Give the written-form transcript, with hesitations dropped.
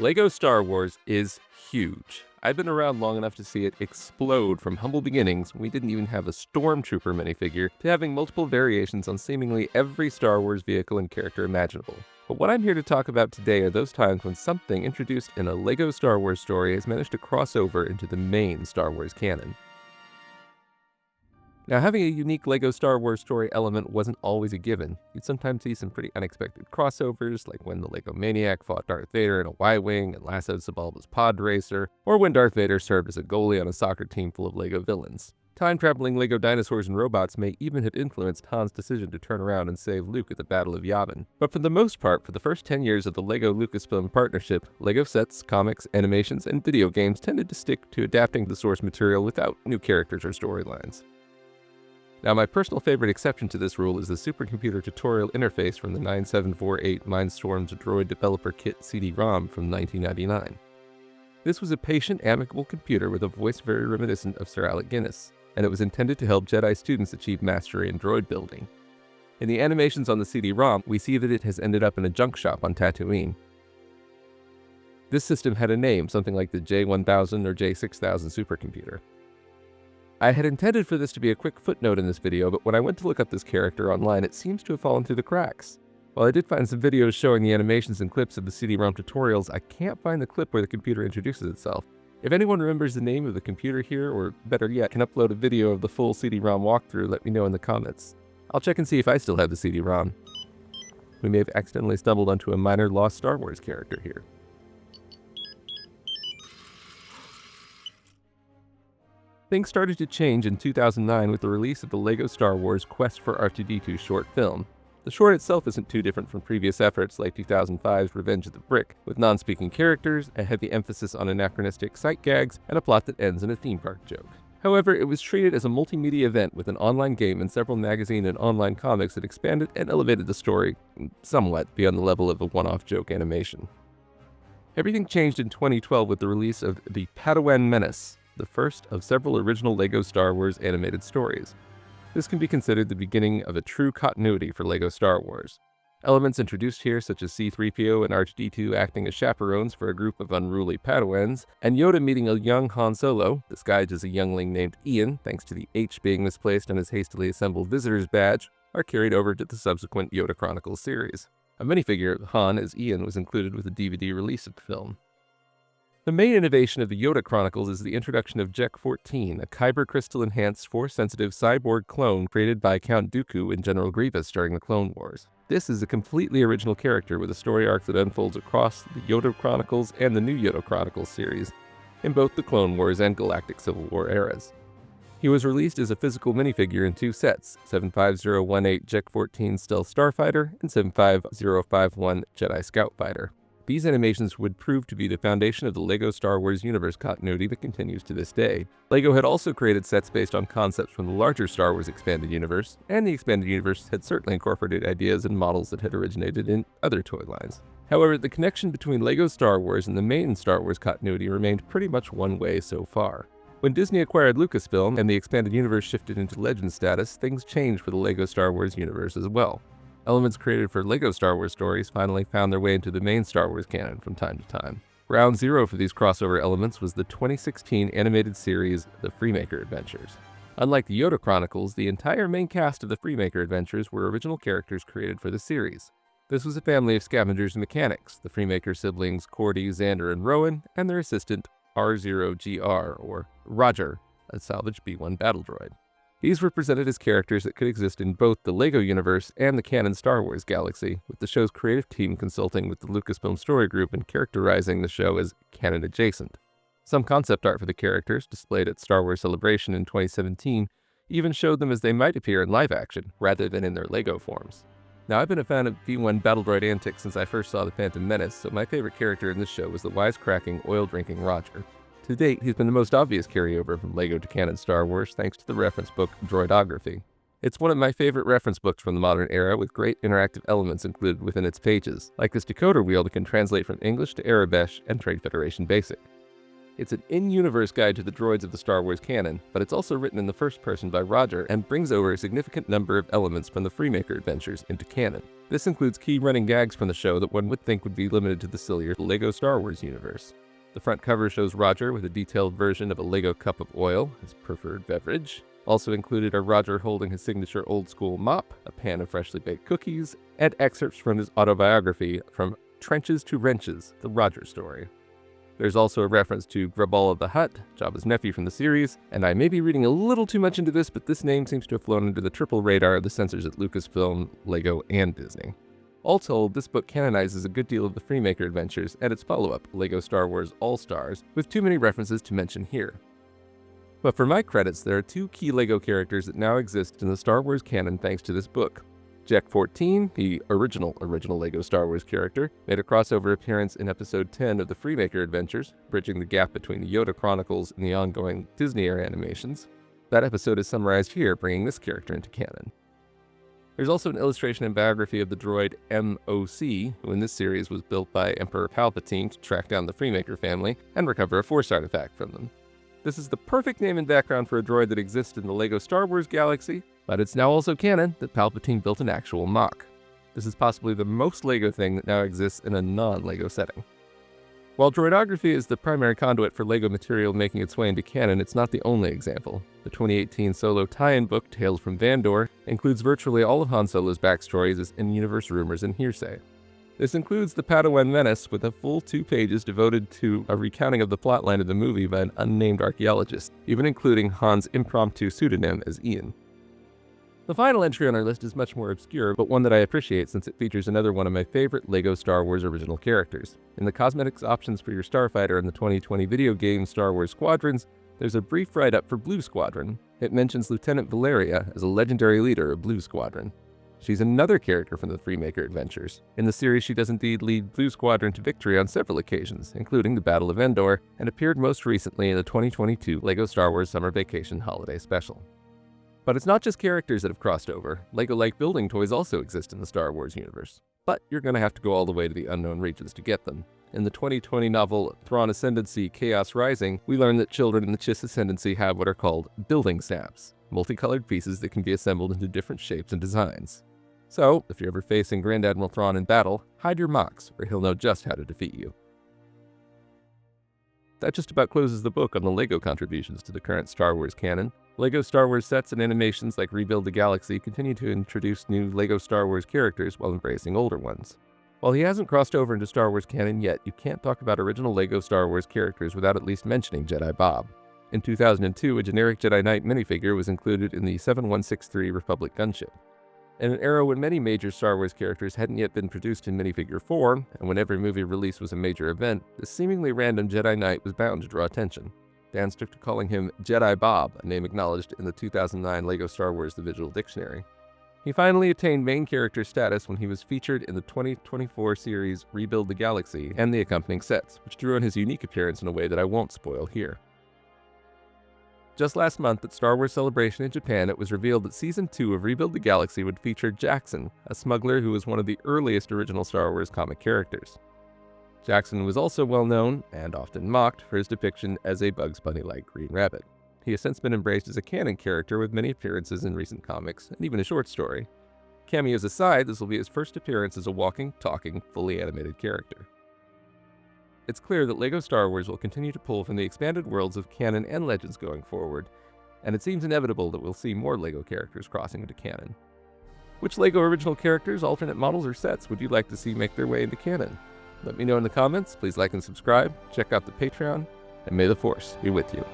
LEGO Star Wars is huge. I've been around long enough to see it explode from humble beginnings when we didn't even have a Stormtrooper minifigure to having multiple variations on seemingly every Star Wars vehicle and character imaginable. But what I'm here to talk about today are those times when something introduced in a LEGO Star Wars story has managed to cross over into the main Star Wars canon. Now, having a unique LEGO Star Wars story element wasn't always a given. You'd sometimes see some pretty unexpected crossovers, like when the LEGO Maniac fought Darth Vader in a Y-Wing and lassoed Sebulba's pod racer, or when Darth Vader served as a goalie on a soccer team full of LEGO villains. Time-traveling LEGO dinosaurs and robots may even have influenced Han's decision to turn around and save Luke at the Battle of Yavin. But for the most part, for the first 10 years of the LEGO Lucasfilm partnership, LEGO sets, comics, animations, and video games tended to stick to adapting the source material without new characters or storylines. Now, my personal favorite exception to this rule is the supercomputer tutorial interface from the 9748 Mindstorms Droid Developer Kit CD-ROM from 1999. This was a patient, amicable computer with a voice very reminiscent of Sir Alec Guinness, and it was intended to help Jedi students achieve mastery in droid building. In the animations on the CD-ROM, we see that it has ended up in a junk shop on Tatooine. This system had a name, something like the J1000 or J6000 supercomputer. I had intended for this to be a quick footnote in this video, but when I went to look up this character online, it seems to have fallen through the cracks. While I did find some videos showing the animations and clips of the CD-ROM tutorials, I can't find the clip where the computer introduces itself. If anyone remembers the name of the computer here, or better yet, can upload a video of the full CD-ROM walkthrough, let me know in the comments. I'll check and see if I still have the CD-ROM. We may have accidentally stumbled onto a minor lost Star Wars character here. Things started to change in 2009 with the release of the LEGO Star Wars Quest for R2-D2 short film. The short itself isn't too different from previous efforts like 2005's Revenge of the Brick, with non-speaking characters, a heavy emphasis on anachronistic sight gags, and a plot that ends in a theme park joke. However, it was treated as a multimedia event with an online game and several magazine and online comics that expanded and elevated the story somewhat beyond the level of a one-off joke animation. Everything changed in 2012 with the release of The Padawan Menace, the first of several original LEGO Star Wars animated stories. This can be considered the beginning of a true continuity for LEGO Star Wars. Elements introduced here such as C-3PO and R2-D2 acting as chaperones for a group of unruly Padawans, and Yoda meeting a young Han Solo, disguised as a youngling named Ian thanks to the H being misplaced on his hastily assembled visitor's badge, are carried over to the subsequent Yoda Chronicles series. A minifigure of Han as Ian was included with the DVD release of the film. The main innovation of the Yoda Chronicles is the introduction of Jek-14, a kyber crystal-enhanced, Force-sensitive cyborg clone created by Count Dooku and General Grievous during the Clone Wars. This is a completely original character with a story arc that unfolds across the Yoda Chronicles and the new Yoda Chronicles series, in both the Clone Wars and Galactic Civil War eras. He was released as a physical minifigure in two sets, 75018 Jek-14 Stealth Starfighter and 75051 Jedi Scout Fighter. These animations would prove to be the foundation of the LEGO Star Wars universe continuity that continues to this day. LEGO had also created sets based on concepts from the larger Star Wars Expanded Universe, and the Expanded Universe had certainly incorporated ideas and models that had originated in other toy lines. However, the connection between LEGO Star Wars and the main Star Wars continuity remained pretty much one way so far. When Disney acquired Lucasfilm and the Expanded Universe shifted into Legend status, things changed for the LEGO Star Wars universe as well. Elements created for LEGO Star Wars stories finally found their way into the main Star Wars canon from time to time. Ground zero for these crossover elements was the 2016 animated series The Freemaker Adventures. Unlike the Yoda Chronicles, the entire main cast of The Freemaker Adventures were original characters created for the series. This was a family of scavengers and mechanics, the Freemaker siblings Cordy, Xander, and Rowan, and their assistant R0GR, or Roger, a salvaged B-1 battle droid. These were presented as characters that could exist in both the LEGO universe and the canon Star Wars galaxy, with the show's creative team consulting with the Lucasfilm Story Group and characterizing the show as canon adjacent. Some concept art for the characters, displayed at Star Wars Celebration in 2017, even showed them as they might appear in live action, rather than in their LEGO forms. Now, I've been a fan of B-1 battle droid antics since I first saw The Phantom Menace, so my favorite character in this show was the wisecracking, oil-drinking Roger. To date, he's been the most obvious carryover from LEGO to canon Star Wars thanks to the reference book Droidography. It's one of my favorite reference books from the modern era with great interactive elements included within its pages, like this decoder wheel that can translate from English to Arabesh and Trade Federation Basic. It's an in-universe guide to the droids of the Star Wars canon, but it's also written in the first person by Roger and brings over a significant number of elements from the Freemaker Adventures into canon. This includes key running gags from the show that one would think would be limited to the sillier LEGO Star Wars universe. The front cover shows Roger with a detailed version of a LEGO cup of oil, his preferred beverage. Also included are Roger holding his signature old-school mop, a pan of freshly baked cookies, and excerpts from his autobiography, From Trenches to Wrenches, the Roger Story. There's also a reference to Graballa the Hutt, Jabba's nephew from the series, and I may be reading a little too much into this, but this name seems to have flown under the triple radar of the censors at Lucasfilm, LEGO, and Disney. All told, this book canonizes a good deal of the Freemaker Adventures and its follow-up, LEGO Star Wars All-Stars, with too many references to mention here. But for my credits, there are two key LEGO characters that now exist in the Star Wars canon thanks to this book. Jack 14, the original LEGO Star Wars character, made a crossover appearance in episode 10 of the Freemaker Adventures, bridging the gap between the Yoda Chronicles and the ongoing Disney-era animations. That episode is summarized here, bringing this character into canon. There's also an illustration and biography of the droid MOC, who in this series was built by Emperor Palpatine to track down the Freemaker family and recover a Force artifact from them. This is the perfect name and background for a droid that exists in the LEGO Star Wars galaxy, but it's now also canon that Palpatine built an actual mock. This is possibly the most LEGO thing that now exists in a non-LEGO setting. While droidography is the primary conduit for LEGO material making its way into canon, it's not the only example. The 2018 solo tie-in book, Tales from Vandor, includes virtually all of Han Solo's backstories as in-universe rumors and hearsay. This includes the Padawan Menace, with a full 2 pages devoted to a recounting of the plotline of the movie by an unnamed archaeologist, even including Han's impromptu pseudonym as Ian. The final entry on our list is much more obscure, but one that I appreciate since it features another one of my favorite LEGO Star Wars original characters. In the cosmetics options for your starfighter in the 2020 video game Star Wars Squadrons, there's a brief write-up for Blue Squadron. It mentions Lieutenant Valeria as a legendary leader of Blue Squadron. She's another character from the Freemaker Adventures. In the series, she does indeed lead Blue Squadron to victory on several occasions, including the Battle of Endor, and appeared most recently in the 2022 LEGO Star Wars Summer Vacation Holiday Special. But it's not just characters that have crossed over. LEGO-like building toys also exist in the Star Wars universe. But you're going to have to go all the way to the unknown regions to get them. In the 2020 novel Thrawn Ascendancy Chaos Rising, we learn that children in the Chiss Ascendancy have what are called building snaps, multicolored pieces that can be assembled into different shapes and designs. So, if you're ever facing Grand Admiral Thrawn in battle, hide your mocks, or he'll know just how to defeat you. That just about closes the book on the LEGO contributions to the current Star Wars canon. LEGO Star Wars sets and animations like Rebuild the Galaxy continue to introduce new LEGO Star Wars characters while embracing older ones. While he hasn't crossed over into Star Wars canon yet, you can't talk about original LEGO Star Wars characters without at least mentioning Jedi Bob. In 2002, a generic Jedi Knight minifigure was included in the 7163 Republic gunship. In an era when many major Star Wars characters hadn't yet been produced in minifigure form, and when every movie release was a major event, this seemingly random Jedi Knight was bound to draw attention. Fans took to calling him Jedi Bob, a name acknowledged in the 2009 LEGO Star Wars The Visual Dictionary. He finally attained main character status when he was featured in the 2024 series Rebuild the Galaxy and the accompanying sets, which drew on his unique appearance in a way that I won't spoil here. Just last month at Star Wars Celebration in Japan, it was revealed that Season 2 of Rebuild the Galaxy would feature Jackson, a smuggler who was one of the earliest original Star Wars comic characters. Jackson was also well known, and often mocked, for his depiction as a Bugs Bunny-like Green Rabbit. He has since been embraced as a canon character with many appearances in recent comics, and even a short story. Cameos aside, this will be his first appearance as a walking, talking, fully animated character. It's clear that LEGO Star Wars will continue to pull from the expanded worlds of canon and legends going forward, and it seems inevitable that we'll see more LEGO characters crossing into canon. Which LEGO original characters, alternate models, or sets would you like to see make their way into canon? Let me know in the comments, please like and subscribe, check out the Patreon, and may the Force be with you.